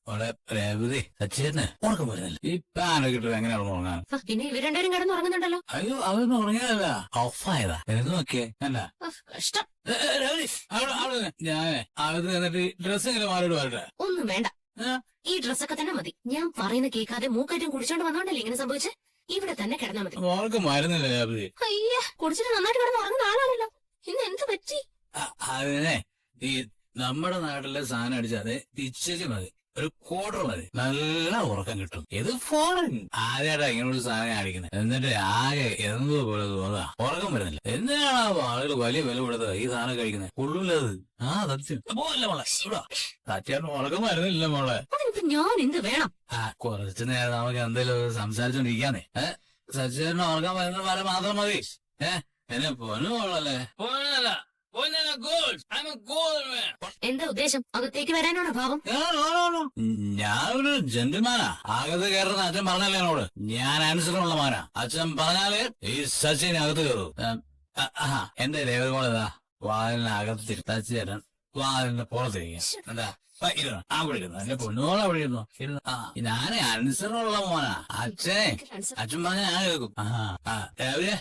മോളെ രേവതി സച്ചേട്ടന് ഉറക്കം വരുന്നില്ല. ഈ പാനൊക്കെ ഇട്ട് എങ്ങനെയാണ് ഉറങ്ങാൻ? പിന്നെ ഇവർ രണ്ടുപേരും കിടന്ന് ഉറങ്ങുന്നുണ്ടല്ലോ. അയ്യോ അതൊന്നും ഉറങ്ങിയതല്ല, ഓഫായതാ. എന്ന് നോക്കിയേ അല്ല കഷ്ടം. രേവതി അവിടെ ഞാൻ അകത്ത് എന്നിട്ട് ഡ്രസ് ഇങ്ങനെ മാറിയിട്ട് വരട്ടെ? ഒന്നും വേണ്ട, ഈ ഡ്രസ്സൊക്കെ തന്നെ മതി. ഞാൻ പറയുന്ന കേൾക്കാതെ മൂക്കറ്റും കുടിച്ചോണ്ട് വന്നോണ്ടല്ലേ ഇങ്ങനെ സംഭവിച്ചേ. ഇവിടെ തന്നെ കിടന്നാ മതി. ഉറക്കം വരുന്നില്ല രേവതി. അയ്യ, കുടിച്ചിട്ട് നന്നായിട്ട് കിടന്ന് ഉറങ്ങുന്ന ആളാണല്ലോ. ഇന്ന് എന്ത് പറ്റി? അതിനെ ഈ നമ്മുടെ നാട്ടിലെ സാധനം അടിച്ചാതെ തിരിച്ചു മതി, ഒരു ക്വാർട്ടർ മതി, നല്ല ഉറക്കം കിട്ടും. ഇത് ഫോറിൻ ആദ്യമായിട്ടാ ഇങ്ങനൊരു സാധനം കാണിക്കുന്നത്. എന്നിട്ട് ആകെ എന്തോ പോലെ തോന്നാ, ഉറക്കം വരുന്നില്ല. എന്തിനാണ് ആളുകൾ വലിയ വില കൊടുത്തത് ഈ സാധനം കഴിക്കുന്നത്? കൊള്ളൂലത്. സത്യം പോലല്ല മോളെ, സത്യായിട്ട് ഉറക്കം വരുന്നില്ല മോളെ. ഞാൻ എന്ത് വേണം? കുറച്ചു നേരം നമുക്ക് എന്തെങ്കിലും സംസാരിച്ചോണ്ടിരിക്കാന്നേ. സത്യേട്ടന് ഉറക്കം വരുന്ന പോലെ മാത്രം മതി. എന്നെ പൊന്നു മോളല്ലേ? പൊന്നല്ല, എന്താ ഉദ്ദേശം? അകത്തേക്ക് വരാനാണോ ഭാവം? ഞാനൊരു ജെന്റിൽമാനാ. അകത്ത് കയറുന്ന അച്ഛൻ പറഞ്ഞല്ലേ എന്നോട്. ഞാൻ അനുസരണമുള്ള മാനാ. അച്ഛൻ പറഞ്ഞാല് ഈ സച്ചിന് അകത്ത് കയറൂ. എന്റെ രേവതി മോളേതാ വാതിലിന് അകത്ത് സച്ചേട്ടൻ വാതിലിന്റെ പുറത്തിരിക്കുക. എന്താ അവിടെ ഇരുന്നു, എന്റെ പൊന്നുമോളെ അവിടെ ഇരുന്നു. ഞാന് അനുസരണമുള്ള മോനാ. അച്ഛൻ പറഞ്ഞ ഞാൻ കേൾക്കും. രാവിലെ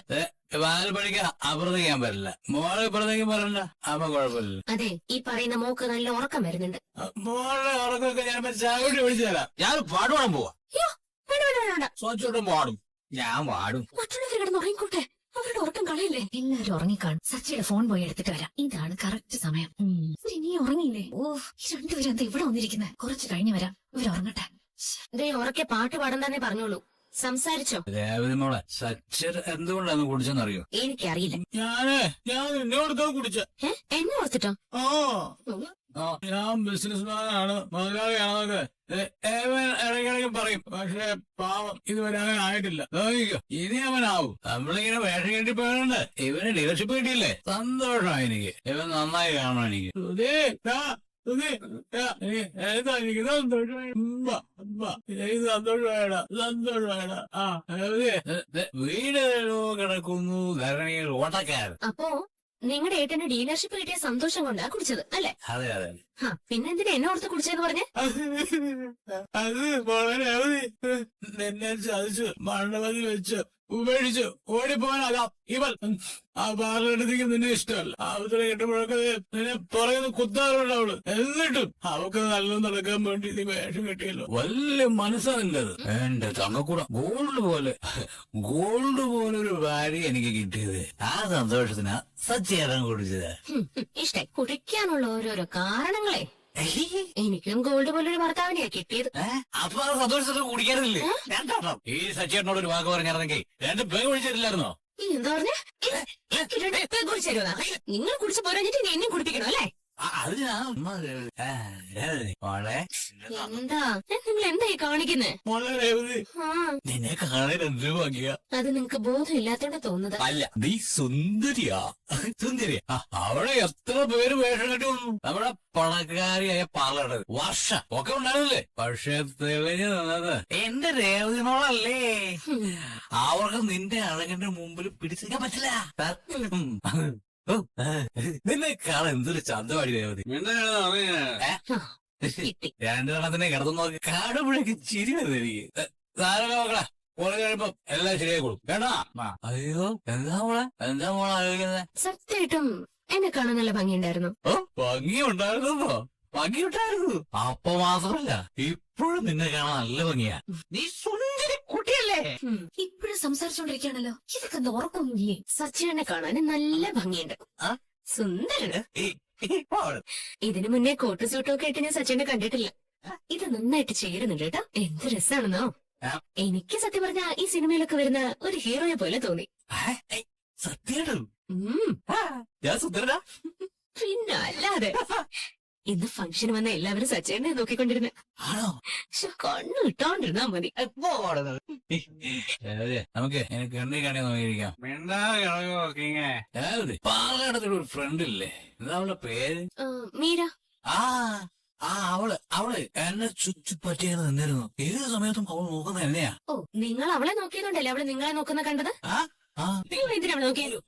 വാതിൽ പഠിക്കാൻ അപ്പുറത്തേക്ക് ഞാൻ പറ്റില്ല, മോളെ ഇപ്പുറത്തേക്ക് പറയണ്ട. അപ്പൊ കുഴപ്പമില്ല. അതെ, ഈ പറയുന്ന മോക്ക് നല്ല ഉറക്കം വരുന്നുണ്ട്. മോളുടെ ഉറക്കമൊക്കെ ഞാൻ ചാവിട്ടി പിടിച്ചു തരാം. ഞാൻ പാട്ട് പാടാൻ പോവാ. സ്വച്ചോട്ടും പാടും, ഞാൻ പാടും. മറ്റുള്ളവർ കിടന്ന് ഉറങ്ങിക്കോട്ടെ, അവരുടെ ഉറക്കം കളയില്ലേ. എല്ലാരും ഉറങ്ങിക്കാണും. സച്ചിയുടെ ഫോൺ പോയി എടുത്തിട്ട് വരാം. ഇതാണ് കറക്റ്റ് സമയം. നീ ഉറങ്ങിയില്ലേ? ഓ, രണ്ടുപേരും എന്താ ഇവിടെ വന്നിരിക്കുന്നത്? കുറച്ച് കഴിഞ്ഞ് വരാം, ഇവരുറങ്ങട്ടെ. ദേ ഉറക്കെ പാട്ട് പാടാൻ തന്നെ പറഞ്ഞോളൂ. സംസാരിച്ചോ? രേവതി മോളെ, സച്ചിൻ എന്തുകൊണ്ടാണ് കുടിച്ചെന്നറിയോ? എനിക്കറിയില്ല. ഞാൻ നിന്നോട് കുടിച്ച. എന്നെ ഓർത്തിട്ടോ? ഞാൻ ബിസിനസ്മാനാണ്, മുതലാളിയാണൊക്കെ ഇടയ്ക്കിടയ്ക്ക് പറയും. പക്ഷെ പാവം ഇതുവരെ അങ്ങനെ ആയിട്ടില്ല. ഇനി അവനാവും. നമ്മളിങ്ങനെ വേഷം കെട്ടി പോയതുകൊണ്ട് ഇവന് ഡീലർഷിപ്പ് കിട്ടിയില്ലേ, സന്തോഷമായി എനിക്ക്. ഇവൻ നന്നായി കാണണം എനിക്ക്. എനിക്ക് സന്തോഷമായിടാ, സന്തോഷമായിടാ. വീട് കിടക്കുന്നു ധരണിയിൽ ഓട്ടക്കാരൻ. അപ്പോ നിങ്ങളുടെ ഏട്ടന് ഡീലർഷിപ്പ് കിട്ടിയ സന്തോഷം കൊണ്ടാ കുടിച്ചത് അല്ലേ? അതെ അതെ. പിന്നെ എന്തിനാ എന്നെ ഓർത്ത് കുടിച്ചെന്ന് പറഞ്ഞേ? അത് വളരെ നിന്നെ ചതിച്ചു, മണ്ഡപത്തിൽ വെച്ച് ഉപേക്ഷിച്ചു ഓടിപ്പോകാനാകാം ഇവൾ. ആ പാർലടുത്തേക്ക് നിന്നെ ഇഷ്ടമല്ല. അവസരം കിട്ടുമ്പോഴൊക്കെ നിന്നെ പുറകെ കുത്താറുണ്ട് അവള്. എന്നിട്ടും അവക്ക് നല്ലത് നടക്കാൻ വേണ്ടി നീ വേഷം കെട്ടിയല്ലോ. വലിയ മനസ്സാ നിന്റത്. എന്റെ തങ്ങക്കൂട ഗോൾഡ് പോലൊരു ഭാര്യ എനിക്ക് കിട്ടിയത്. ആ സന്തോഷത്തിനാ സച്ചേട്ടൻ കുടിച്ചത്. ഇഷ്ടായി കുടിക്കാനുള്ള ഓരോരോ കാരണങ്ങളെ. എനിക്കും ഗോൾഡ് പോലൊരു ഭർത്താവിനെയാ കിട്ടിയത്. അപ്പൊ സന്തോഷത്തോടെ കുടിക്കാറില്ലേ? ഈ സച്ചേട്ടനോട് ഒരു വാക്ക് പറഞ്ഞിരുന്നെങ്കിൽ 2 പേര് കുടിച്ചിട്ടില്ലായിരുന്നോ? എന്താ പറഞ്ഞേ? കുടിച്ചേരുവാ? നിങ്ങൾ കുടിച്ചു പോരാഞ്ഞിട്ട് ഇനി എന്നെ കുടിപ്പിക്കണം അല്ലേ? അത് എന്താ നിങ്ങൾ എന്തായി കാണിക്കുന്നേ? നിന്നെ കാണാൻ എന്ത് ഭംഗിയാ. അത് നിങ്ങക്ക് ബോധമില്ലാത്തോണ്ട് തോന്നുന്നത്. അല്ല, നീ സുന്ദരിയാ. സുന്ദരിയാ. അവിടെ എത്ര പേര് വേഷം കെട്ടി വന്നു. നമ്മുടെ പണക്കാരിയായ പാർലർ വർഷം ഒക്കെ ഉണ്ടായിരുന്നില്ലേ? പക്ഷെ തെളിഞ്ഞു നിന്നത് എന്റെ രേവതി മോളല്ലേ. അവർക്ക് നിന്റെ അഴകന്റെ മുമ്പിൽ പിടിച്ചിരിക്കാൻ പറ്റില്ല. നിന്നെ കാണാൻ എന്തൊരു ചന്തവാടി രേവതി. 2 കണത്തിനെ കിടന്നു നോക്കി കാണുമ്പോഴേക്ക് ചിരി വരുന്നത് എനിക്ക്. മക്കളെ കുറെ കഴിയുമ്പോ എല്ലാം ശരിയായിക്കോളും കേട്ടാ. അയ്യോ എന്താ മോളെ ആലോചിക്കുന്നത്? സത്യമായിട്ടും എന്നെ കാണാൻ നല്ല ഭംഗിയുണ്ടായിരുന്നു. ഭംഗിയുണ്ടായിരുന്നോ? ഭംഗിയുണ്ടായിരുന്നു. അപ്പൊ മാത്രമല്ല, ഇപ്പോഴും നിന്നെ കാണാൻ നല്ല ഭംഗിയാ. നീ സുന്ദരി കുട്ടിയല്ലേ? ഇപ്പോഴും സംസാരിച്ചോണ്ടിരിക്കുകയാണല്ലോ. ഇതൊക്കെ എന്താ ഉറപ്പൊന്നുമില്ലേ? സച്ചിനെ കാണാൻ നല്ല ഭംഗിയുണ്ട്, സുന്ദരന്. ഇതിനു മുന്നേ കോട്ട് സൂട്ടും ഒക്കെ ഇട്ട് ഞാൻ സച്ചിനെ കണ്ടിട്ടില്ല. ഇത് നന്നായിട്ട് ചേരുന്നുണ്ട് കേട്ടോ. എന്ത് രസാണെന്നോ. എനിക്ക് സത്യം പറഞ്ഞ ഈ സിനിമയിലൊക്കെ വരുന്ന ഒരു ഹീറോയെ പോലെ തോന്നി. സത്യം? ഞാൻ സുന്ദരനാ? പിന്നെ അല്ലാതെ. ഇന്ന് ഫംഗ്ഷൻ വന്ന എല്ലാവരും സച്ചേനെ നോക്കിക്കൊണ്ടിരുന്നു. കണ്ണു കിട്ടാണ്ടിരുന്നാ മതി. നമുക്ക് കണ്ണി കണ്ണി നോക്കിയിരിക്കാം. പാലടത്തൊരു ഒരു ഫ്രണ്ട് ഇല്ലേ, എന്താ അവളുടെ പേര്? മീര. അവള് എന്നെ ചുറ്റിപ്പറ്റിയാണ് നിന്നിരുന്നു. ഏത് സമയത്തും അവൾ നോക്കുന്നത് എന്നെയാ. ഓ, നിങ്ങൾ അവളെ നോക്കിയതുകൊണ്ടല്ലേ അവള് നിങ്ങളെ നോക്കുന്ന കണ്ടത്? നിങ്ങൾ എന്തിനാ നോക്കിയല്ലോ?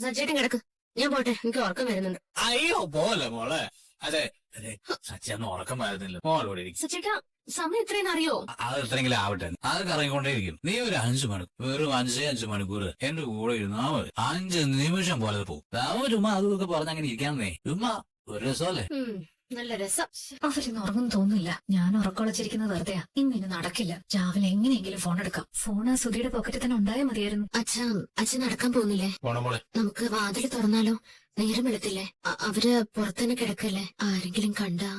സച്ചേട്ടൻ കിടക്ക്, ഞാൻ പോട്ടെ, എനിക്ക് ഉറക്കം വരുന്നുണ്ട്. അയ്യോ പോലെ മോളെ, അതെ അതെ സച്ചി അന്ന് ഉറക്കം വരുന്നില്ല മോളോടെ ഇരിക്കും. സച്ചേട്ടാ സമയം എത്രയെന്ന് അറിയോ? അത് എത്രയെങ്കിലും ആവട്ടെ, അത് കറങ്ങിക്കൊണ്ടേയിരിക്കും. നീ ഒരു 5 മണിക്കൂർ, വെറും 5 മണിക്കൂർ എന്റെ കൂടെ ഇരുന്നാ മതി. 5 നിമിഷം പോലെ പോകും. ചുമ്മാ അതൊക്കെ പറഞ്ഞങ്ങനെ ഇരിക്കാന്നേ, ചുമ്മാ ഒരു രസമല്ലേ. നല്ല രസം. അവരിന്ന് ഉറങ്ങും തോന്നില്ല. ഞാൻ ഉറക്കൊളച്ചിരിക്കുന്നത് വെറുതെയാ. ഇന്നിന് നടക്കില്ല. രാവിലെ എങ്ങനെയെങ്കിലും ഫോൺ എടുക്കാം. ഫോൺ ആ സുധിയുടെ പോക്കറ്റിൽ തന്നെ ഉണ്ടായാൽ മതിയായിരുന്നു. അച്ഛൻ നടക്കാൻ പോകുന്നില്ലേ? നമുക്ക് വാതിൽ തുറന്നാലോ? നേരം വെളുത്തില്ലേ? അവര് പുറത്തന്നെ കിടക്കല്ലേ? ആരെങ്കിലും കണ്ടാ?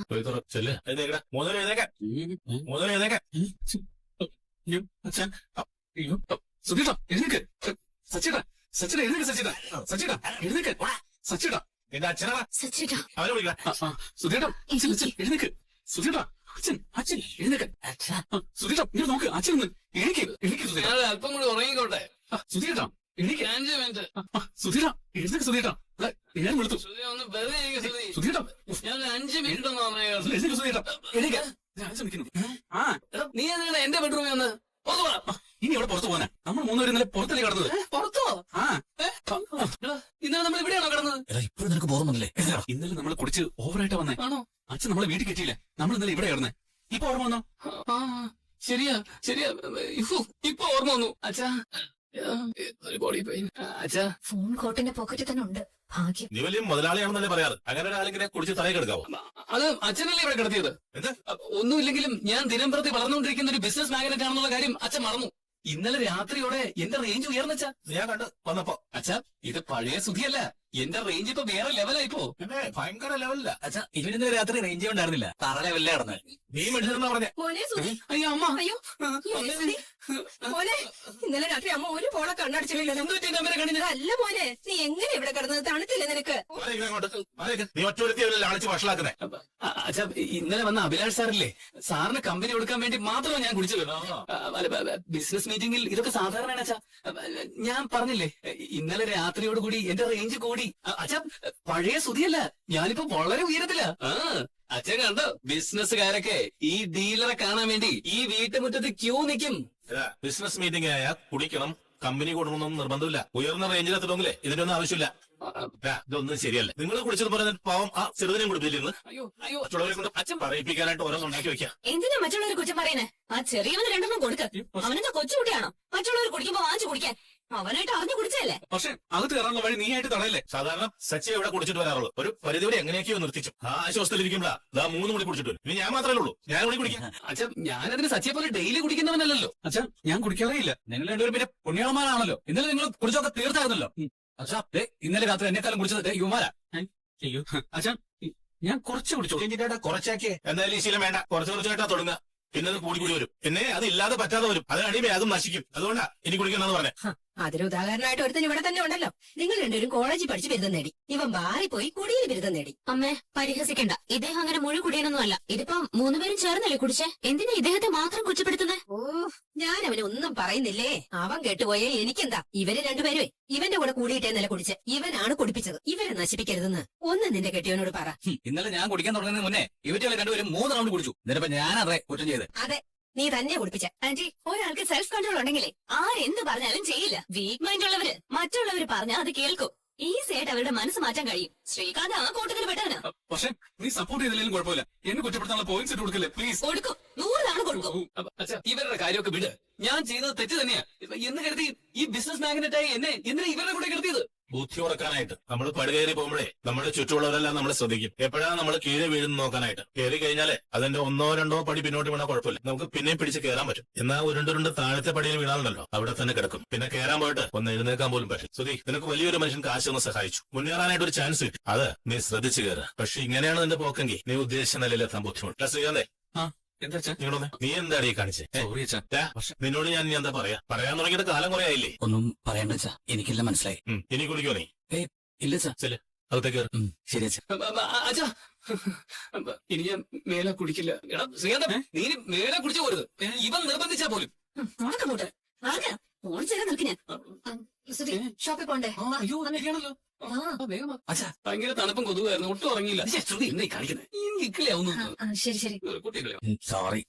സുധീട്ടാ എഴുന്നേക്ക്. സച്ചിടാ സച്ചിടാ എഴുന്നേക്ക്. സച്ചിടാ എഴുന്നേക്ക്. സച്ചിടാ എന്റെ അച്ഛനാ സച്ചേട്ടാ അവനെ വിളിക്കാം. സുധീട്ടാ എഴുന്നേക്ക്. സുധീട്ടാ അച്ഛൻ എഴുന്നേക്ക്. സുധീട്ടാ ഇങ്ങനെ നോക്ക്. അച്ഛൻ എഴുന്നേക്ക്. സുധീട്ടാ അല്പം കൂടി ഉറങ്ങിക്കോട്ടെ. സുധീട്ടാ എഴുന്നേക്ക്. 5 മിനിറ്റ്. സുധീട്ടാ എഴുന്നേക്ക്. സുധീട്ടാ ഞാൻ വിളിച്ചു. ഒന്ന് വെറുതെ ഇരിക്ക് സുധി. സുധീട്ടാ ഞാൻ 5 മിനിറ്റ് ഒന്ന് ഉറങ്ങിയോ. എഴുന്നേക്ക്. സുധീട്ടാ എഴുന്നേക്ക്. ഞാൻ ശ്രമിക്കുന്നു. നീ എന്താണ് എന്റെ ബെഡ്റൂമിൽ വന്ന്? ഇനി അവിടെ പുറത്തു പോകാനാ. നമ്മൾ 3 പേരും ഇന്നലെ പുറത്തല്ലേ കിടന്നത്. പുറത്തോ? ഇന്നലെ നമ്മൾ ഇവിടെയാണോ കിടന്നത്? ഇപ്പോഴും നിനക്ക് ബോധമൊന്നുമില്ലേ? ഇന്നലെ നമ്മൾ കുടിച്ച് ഓവറായിട്ടാ വന്നേ. ആണോ? അച്ഛൻ നമ്മളെ വീട്ടിൽ കെട്ടിയില്ല. നമ്മൾ ഇന്നലെ ഇവിടെ കിടന്നേ. ഇപ്പൊ ഓർമ്മ വന്നോ? ശരിയാ. ഇപ്പൊ ഓർമ്മ വന്നു. അച്ഛാ ഒരു ബോഡി പെയിൻ. അച്ഛാ ഫോൺ കോട്ടിന്റെ പോക്കറ്റിൽ തന്നെ ഉണ്ട്. ഭാഗ്യം. നീ വലിയ മുതലാളിയാണെന്നല്ലേ പറയാറ്. അങ്ങനെ ഒരാളിങ്ങനെ കുടിച്ച് തലയിൽ കിടക്കാവോ? അത് അച്ഛനല്ലേ ഇവിടെ കിടത്തിയത്? എന്ത്? ഒന്നുമില്ലെങ്കിലും ഞാൻ ദിനം പ്രതി വളർന്നുകൊണ്ടിരിക്കുന്ന ഒരു ബിസിനസ് മാഗ്നറ്റ് ആണെന്നുള്ള കാര്യം അച്ഛൻ മറന്നു. ഇന്നലെ രാത്രിയോടെ എന്റെ റേഞ്ച് ഉയർന്നച്ചാ. ഞാൻ കണ്ട് വന്നപ്പോ. അച്ഛാ ഇത് പഴയ സുധിയല്ല. എന്റെ റേഞ്ച് ഇപ്പൊ വേറെ ലെവലായിപ്പോ. ഭയങ്കര ലെവലില്ല. അച്ഛാ ഇവരിന്ന് രാത്രി റേഞ്ച് ഉണ്ടായിരുന്നില്ല. തറ ലെവലിലെ കിടന്ന്. നീ മെഡിസിനെന്നാ പറഞ്ഞേ. മോനെ സുധി. അയ്യോ അമ്മ. അയ്യോ മോനെ, ഇന്നലെ രാത്രി അമ്മ ഒരു പോളെ കണ്ണടച്ചില്ലല്ലോ. അല്ല മോനെ, നീ എങ്ങനെ ഇവിടെ കിടന്നത്? തണുത്തില്ലേ നിനക്ക്? നീ ഒറ്റ അടിച്ച് വഷളാക്കുന്നേ. അച്ഛാ ഇന്നലെ വന്ന അഭിലാഷ് സാറില്ലേ, സാറിന് കമ്പനി കൊടുക്കാൻ വേണ്ടി മാത്രമാണ് ഞാൻ കുടിച്ചത്. ബിസിനസ് മീറ്റിംഗിൽ ഇതൊക്കെ സാധാരണയാണ് അച്ഛാ. ഞാൻ പറഞ്ഞില്ലേ ഇന്നലെ രാത്രിയോട് കൂടി എന്റെ റേഞ്ച് കൂടി. അച്ഛാ പഴയ സുധിയല്ല, ഞാനിപ്പോ വളരെ ഉയരത്തില്ല. അച്ഛൻ കണ്ടോ, ബിസിനസ്സുകാരൊക്കെ ഈ ഡീലറെ കാണാൻ വേണ്ടി ഈ വീട്ടുമുറ്റത്ത് ക്യൂ നിൽക്കും. ബിസിനസ് മീറ്റിംഗ് ആയാൽ കുടിക്കണം, കമ്പനി കൊടുക്കണമെന്നൊന്നും നിർബന്ധമില്ല. ഉയർന്ന റേഞ്ചിലെത്തണമെങ്കിലേ ഇതിനൊന്നും ആവശ്യമില്ല. ഇതൊന്നും ശരിയല്ല. നിങ്ങൾ കുടിച്ചത് പറഞ്ഞ പാവം ആ ചെറുതിനെയും കുടിപ്പിച്ചിരുന്നു. അയ്യോ മറ്റുള്ളവരെ കൊണ്ട് അച്ഛൻ പറയിപ്പിക്കാനായിട്ട് ഓരോന്ന് ഉണ്ടാക്കി വെക്കാം. എന്തിനാ മറ്റുള്ളവർ കുറ്റം പറയുന്നേ? ആ ചെറിയവന് 2 കൊടുക്ക്. അവനെന്താ കൊച്ചുകുട്ടിയാണോ മറ്റുള്ളവർ കുടിക്കുമ്പോ വാങ്ങിച്ചു കുടിക്കാൻ? അവനായിട്ട് അറിഞ്ഞു കുടിച്ചല്ലേ? പക്ഷെ അകത്ത് കയറാനുള്ള വഴി നീ ആയിട്ട് തടയല്ലേ. സാധാരണ സച്ചി എവിടെ കുടിച്ചിട്ട് വരാറുള്ളൂ. ഒരു പരിധി വരെ എങ്ങനെയൊക്കെയോ നിർത്തിച്ചു. ആ ആശ്വാസത്തിലിരിക്കുമ്പോഴാ 3 മണി കുടിച്ചിട്ട് വരും. ഇനി ഞാൻ മാത്രമേ ഉള്ളൂ. ഞാൻ കൂടി കുടിക്കാം. അച്ഛാ ഞാനതിന് സച്ചിയെ പോലെ ഡെയിലി കുടിക്കുന്നവനല്ലോ. അച്ഛാ ഞാൻ കുടിക്കാറേ ഇല്ല. നിങ്ങൾ രണ്ടുപേരും പിന്നെ പുണ്യാളന്മാരാണല്ലോ. ഇന്നലെ നിങ്ങൾ കുടിച്ചൊക്കെ തീർത്തായിരുന്നല്ലോ. അച്ഛാ ഇന്നലെ രാത്രി എന്നെക്കാലം കുടിച്ചത് യുവമാരാ. അയ്യോ അച്ഛാ ഞാൻ കുറച്ച് കുടിച്ചു. കുറച്ചാക്കിയേ. എന്തായാലും ഈ ശീലം വേണ്ട. കുറച്ചായിട്ടാ തുടങ്ങുക. പിന്നെ അത് കൂടി വരും. പിന്നെ അത് ഇല്ലാതെ പറ്റാതെ വരും. അതിനടി വേഗം നശിക്കും. അതുകൊണ്ടാ ഇനി കുടിക്കണമെന്ന് പറഞ്ഞേ. അതിന് ഉദാഹരണമായിട്ട് ഒരുത്തൻ ഇവിടെ തന്നെ ഉണ്ടല്ലോ. നിങ്ങൾ രണ്ടുപേരും കോളേജിൽ പഠിച്ച് ബിരുദം നേടി. ഇവൻ ബാറി പോയി കുടിയിൽ ബിരുദം നേടി. അമ്മേ പരിഹസിക്കണ്ട. ഇദ്ദേഹം അങ്ങനെ മുഴുവൻ കുടിയനൊന്നും അല്ല. ഇതിപ്പം 3 പേരും ചേർന്നല്ലേ കുടിച്ചേ? എന്തിനാ ഇദ്ദേഹത്തെ മാത്രം കുറ്റപ്പെടുത്തുന്നത്? ഓ ഞാൻ അവനെ ഒന്നും പറയുന്നില്ലേ. അവൻ കെട്ടുപോയേ എനിക്കെന്താ. ഇവര് രണ്ടുപേരും ഇവന്റെ കൂടെ കൂടിയിട്ടേന്നല്ല കുടിച്ച്. ഇവനാണ് കുടിപ്പിച്ചത്. ഇവരെ നശിപ്പിക്കരുതെന്ന് ഒന്ന് നിന്റെ കെട്ടിയവനോട് പറ. ഇന്നലെ ഞാൻ കുടിക്കാൻ തുടങ്ങുന്നതിന് മുന്നേ ഇവറ്റകളെ രണ്ടുപേരും 3 റൗണ്ട് കുടിച്ചു. എന്നിട്ടിപ്പോ ഞാനറേ കുറ്റം ചെയ്ത്. അതെ നീ തന്നെ കുടിപ്പിച്ച. ആന്റി ഒരാൾക്ക് സെൽഫ് കൺട്രോൾ ഉണ്ടെങ്കിലേ ആരെന്ത് പറഞ്ഞാലും ചെയ്യില്ല. വീക്ക് മൈൻഡ് ഉള്ളവര് മറ്റുള്ളവര് പറഞ്ഞാൽ അത് കേൾക്കും. ഈസി ആയിട്ട് അവരുടെ മനസ്സ് മാറ്റാൻ കഴിയും. ശ്രീകാന്ത് ആ കൂട്ടത്തിൽ പെട്ടവനാ. പക്ഷെ നീ സപ്പോർട്ട് ചെയ്തില്ലെങ്കിലും കുഴപ്പമില്ല. എന്നെ കുറ്റപ്പെടുത്താനുള്ള പോയിന്റ്സ് ഇട്ട് കൊടുക്കല്ലേ പ്ലീസ്. കൊടുക്കും 100 തവണ കൊടുക്കും. അച്ഛാ ഇവരുടെ കാര്യമൊക്കെ വിട്. ഞാൻ ചെയ്തത് തെറ്റ് തന്നെയാ എന്ന് കരുതി ഈ ബിസിനസ് മാഗ്നറ്റായി എന്നെ എന്തിനാ ഇവരുടെ കൂടെ കരുതിയത്? ബുദ്ധി ഉറക്കാനായിട്ട്. നമ്മൾ പടുകയറി പോകുമ്പോഴേ നമ്മുടെ ചുറ്റുമുള്ളവരെല്ലാം നമ്മളെ ശ്രദ്ധിക്കും. എപ്പോഴാണ് നമ്മൾ കീഴെ വീഴുന്ന നോക്കാനായിട്ട്. കയറി കഴിഞ്ഞാലേ അതിന്റെ 1 2 പടി പിന്നോട്ട് വീണാൽ കുഴപ്പമില്ല. നമുക്ക് പിന്നെയും പിടിച്ച് കയറാൻ പറ്റും. എന്നാൽ ഉരുണ്ട് താഴത്തെ പടിയിൽ വീണാലുണ്ടല്ലോ അവിടെ തന്നെ കിടക്കും. പിന്നെ കയറാൻ പോയിട്ട് ഒന്ന് എഴുന്നേക്കാൻ പോലും പറ്റും. സുധി നിനക്ക് വലിയൊരു മനുഷ്യൻ കാശ് ഒന്ന് സഹായിച്ചു. മുന്നേറാനായിട്ട് ഒരു ചാൻസ് കിട്ടും. അത് നീ ശ്രദ്ധിച്ചു കയറുക. പക്ഷെ ഇങ്ങനെയാണ് നിന്റെ പോക്കെങ്കിൽ നീ ഉദ്ദേശിച്ച നിലയിലെത്താൻ ബുദ്ധിമുട്ട്. ശ്രീകാന്തേ എന്താ നിങ്ങളൊന്ന് നീ എന്താടി കാണിച്ചേ? നിന്നോട് ഞാൻ എന്താ പറയാൻ തുടങ്ങിയിട്ട് കാലം കുറെ ആയില്ലേ? ഒന്നും പറയണ്ട ചാ, എനിക്കെല്ലാം മനസ്സിലായി. ഇനി കുടിക്കോ നീ? ഇല്ല ചാ. അകത്തേക്ക് ശരി അച്ഛാ. ഇനി ഞാൻ മേലെ കുടിക്കില്ല. എടാ ശ്രീകാന്ത നീ മേലെ കുടിച്ചു പോരുത്. ഇവൻ നിർബന്ധിച്ചാ പോലും. ഷോപ്പിൽ പോണ്ടേ? അയ്യോ ആണല്ലോ. അച്ഛാ ഭയങ്കര തണുപ്പും കൊതുവായിരുന്നു. ഒട്ടും ഉറങ്ങിയില്ല. എന്തായി കാണിക്കുന്നത്? ഈ നിക്കില്ലേ ഒന്ന് ശരി കുട്ടികളെ. സോറി.